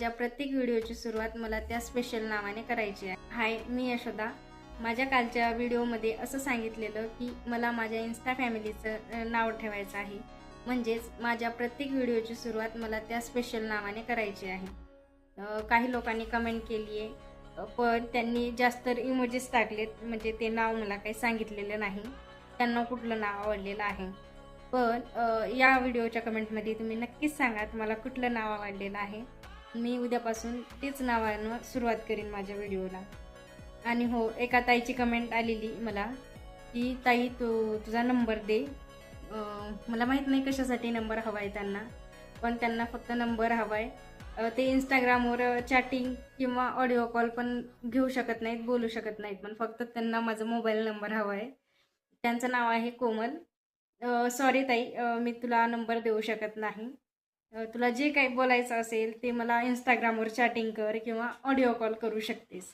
त्या प्रत्येक व्हिडिओची सुरुवात मला त्या स्पेशल नावाने करायची आहे. हाय, मी यशोदा. माझ्या कालच्या व्हिडिओमध्ये असं सांगितलेलं की मला माझ्या इन्स्टा फॅमिलीचं नाव ठेवायचं आहे. म्हणजेच माझ्या प्रत्येक व्हिडिओची सुरुवात मला त्या स्पेशल नावाने करायची आहे. काही लोकांनी कमेंट केली आहे, पण त्यांनी जास्त इमोजीस टाकलेत, म्हणजे ते नाव मला काही सांगितलेलं नाही त्यांना कुठलं नाव आवडलेलं आहे. पण या व्हिडिओच्या कमेंटमध्ये तुम्ही नक्कीच सांगा तुम्हाला कुठलं नाव आवडलेलं आहे. मी उद्यापासून तेच नावानं सुरुवात करीन माझ्या व्हिडिओला. आणि हो, एका ताईची कमेंट आलेली मला की ताई तुझा नंबर दे. मला माहीत नाही कशासाठी नंबर हवा आहे त्यांना, पण त्यांना फक्त नंबर हवा आहे. ते इंस्टाग्रामवर चॅटिंग किंवा ऑडिओ कॉल पण घेऊ शकत नाहीत, बोलू शकत नाहीत, पण फक्त त्यांना माझा मोबाईल नंबर हवा आहे. त्यांचं नाव आहे कोमल. सॉरी ताई, मी तुला नंबर देऊ शकत नाही. तुला जे काही बोलायचं असेल ते मला इंस्टाग्रामवर चॅटिंग कर किंवा ऑडिओ कॉल करू शकतेस.